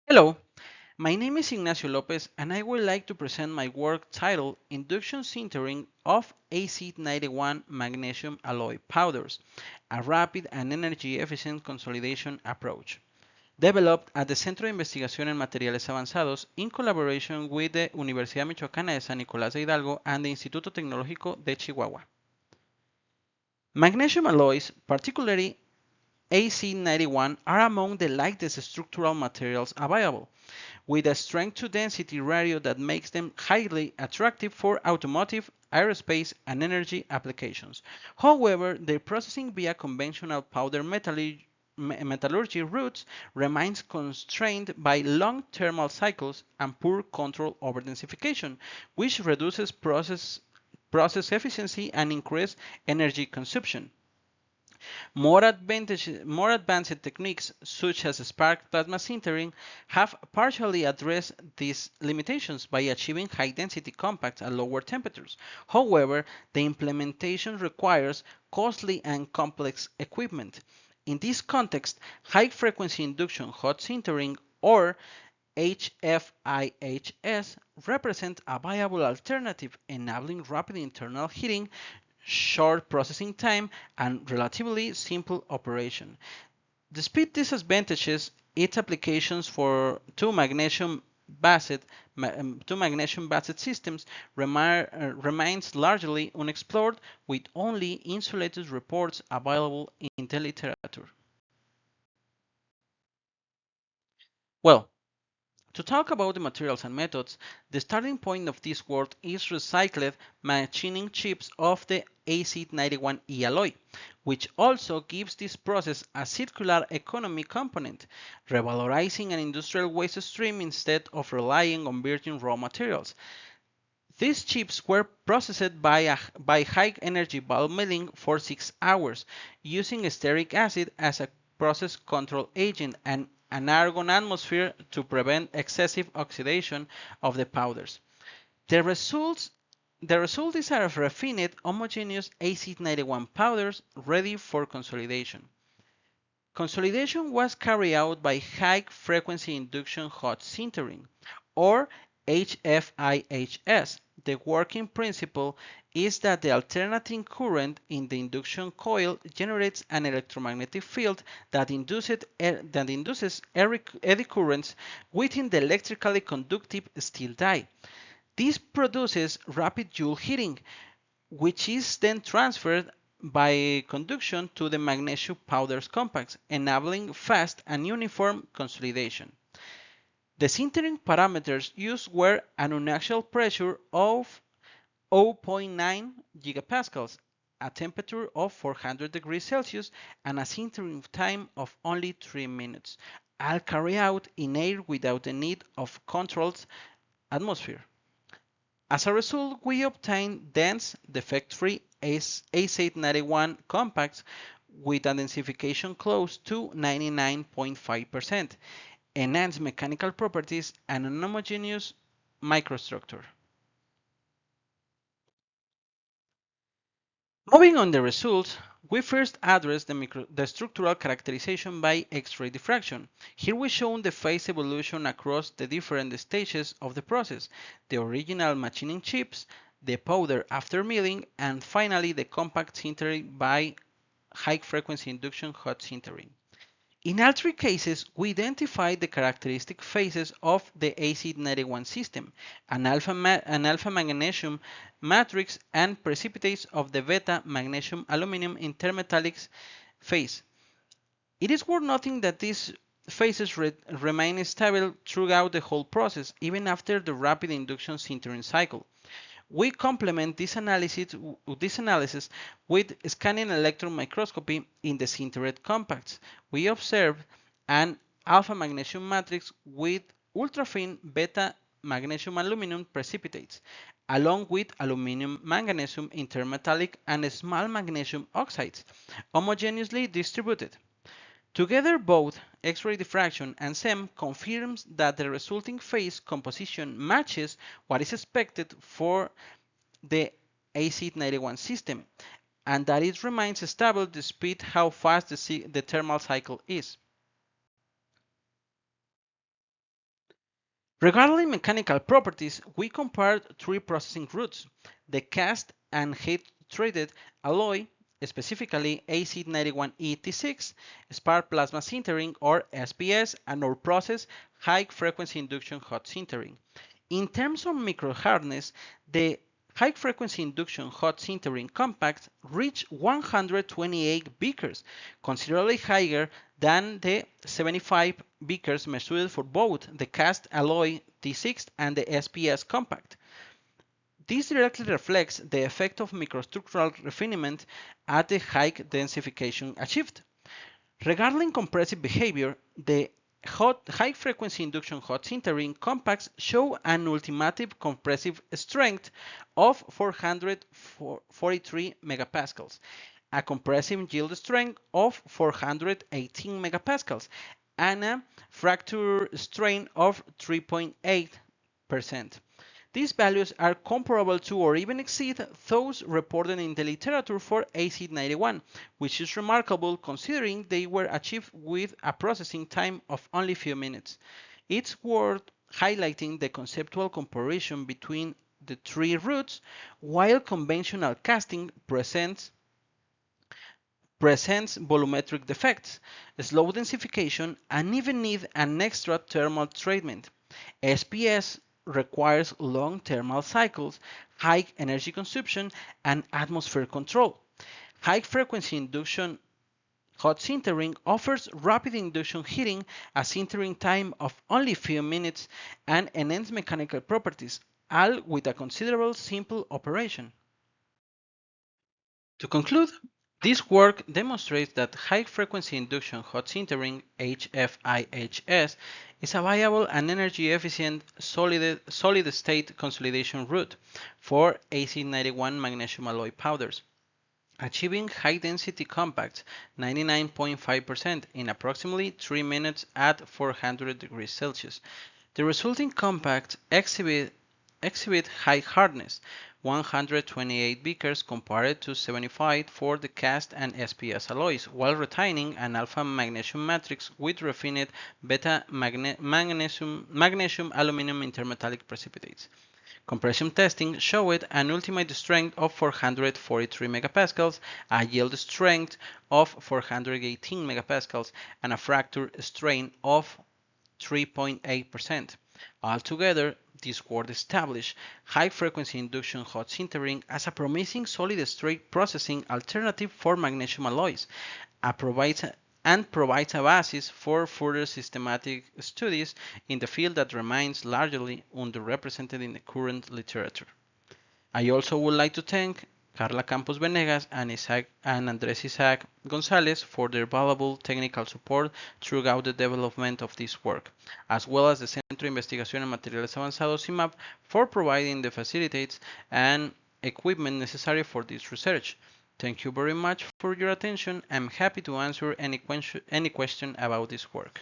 Hello, my name is Ignacio Lopez and I would like to present my work titled Induction Sintering of AZ91 Magnesium Alloy Powders, a rapid and energy efficient consolidation approach, developed at the Centro de Investigación en Materiales Avanzados in collaboration with the Universidad Michoacana de San Nicolás de Hidalgo and the Instituto Tecnológico de Chihuahua. Magnesium alloys, particularly AC91, are among the lightest structural materials available, with a strength to density ratio that makes them highly attractive for automotive, aerospace, and energy applications. However, their processing via conventional powder metallurgy routes remains constrained by long thermal cycles and poor control over densification, which reduces process efficiency and increases energy consumption. More advanced techniques, such as spark plasma sintering, have partially addressed these limitations by achieving high-density compacts at lower temperatures. However, the implementation requires costly and complex equipment. In this context, high-frequency induction hot sintering, or HFIHS, represent a viable alternative, enabling rapid internal heating, short processing time, and relatively simple operation. Despite these advantages, its applications for two magnesium-based systems remains largely unexplored, with only insulated reports available in the literature. Well, to talk about the materials and methods, the starting point of this work is recycled machining chips of the AZ91E alloy, which also gives this process a circular economy component, revalorizing an industrial waste stream instead of relying on virgin raw materials. These chips were processed by high energy ball milling for 6 hours, using stearic acid as a process control agent and an argon atmosphere to prevent excessive oxidation of the powders. The result is a refined, homogeneous AZ91 powders ready for consolidation. Consolidation was carried out by high-frequency induction hot sintering, or HFIHS. The working principle is that the alternating current in the induction coil generates an electromagnetic field that induces eddy currents within the electrically conductive steel die. This produces rapid Joule heating, which is then transferred by conduction to the magnesium powders compacts, enabling fast and uniform consolidation. The sintering parameters used were an unaxial pressure of 0.9 gigapascals, a temperature of 400 degrees Celsius, and a sintering time of only 3 minutes, all carried out in air without the need of controlled atmosphere. As a result, we obtain dense, defect-free AZ91 compacts with a densification close to 99.5%, enhanced mechanical properties, and a homogeneous microstructure. Moving on the results, we first address the structural characterization by X-ray diffraction. Here we show the phase evolution across the different stages of the process, the original machining chips, the powder after milling, and finally the compact sintering by high-frequency induction hot sintering. In all three cases, we identified the characteristic phases of the AZ91 system, an alpha magnesium matrix and precipitates of the beta magnesium aluminum intermetallics phase. It is worth noting that these phases remain stable throughout the whole process, even after the rapid induction sintering cycle. We complement this analysis with scanning electron microscopy in the sintered compacts. We observe an alpha magnesium matrix with ultrafine beta magnesium aluminum precipitates, along with aluminum magnesium intermetallic and small magnesium oxides, homogeneously distributed. Together, both X-ray diffraction and SEM confirms that the resulting phase composition matches what is expected for the AZ91 system, and that it remains stable despite how fast the thermal cycle is. Regarding mechanical properties, we compared three processing routes: the cast and heat-treated alloy, specifically AZ91 ET6, spark plasma sintering or SPS, and our process high-frequency induction hot sintering. In terms of microhardness, the high-frequency induction hot sintering compacts reach 128 beakers, considerably higher than the 75 beakers measured for both the cast alloy T6 and the SPS compact. This directly reflects the effect of microstructural refinement at the high densification achieved. Regarding compressive behavior, the high-frequency induction hot sintering compacts show an ultimative compressive strength of 443 megapascals, a compressive yield strength of 418 megapascals, and a fracture strain of 3.8%. These values are comparable to or even exceed those reported in the literature for AZ91, which is remarkable considering they were achieved with a processing time of only a few minutes. It's worth highlighting the conceptual comparison between the three routes. While conventional casting presents volumetric defects, slow densification, and even need an extra thermal treatment, SPS requires long thermal cycles, high energy consumption, and atmosphere control. High frequency induction hot sintering offers rapid induction heating, a sintering time of only a few minutes, and enhanced mechanical properties, all with a considerable simple operation. To conclude, this work demonstrates that high-frequency induction hot sintering (HFIHS) is a viable and energy-efficient solid-state consolidation route for AZ91 magnesium alloy powders, achieving high-density compacts 99.5% in approximately 3 minutes at 400 degrees Celsius. The resulting compacts exhibit high hardness, 128 beakers compared to 75 for the cast and SPS alloys, while retaining an alpha magnesium matrix with refined beta magnesium aluminum intermetallic precipitates. Compression testing showed an ultimate strength of 443 megapascals, a yield strength of 418 megapascals, and a fracture strain of 3.8%. Altogether, this work established high-frequency induction hot sintering as a promising solid-state processing alternative for magnesium alloys, provides a basis for further systematic studies in the field that remains largely underrepresented in the current literature. I also would like to thank Carla Campos Venegas and Andrés Isaac González for their valuable technical support throughout the development of this work, as well as the Centro de Investigación en Materiales Avanzados (CIMAP) for providing the facilities and equipment necessary for this research. Thank you very much for your attention. I'm happy to answer any question about this work.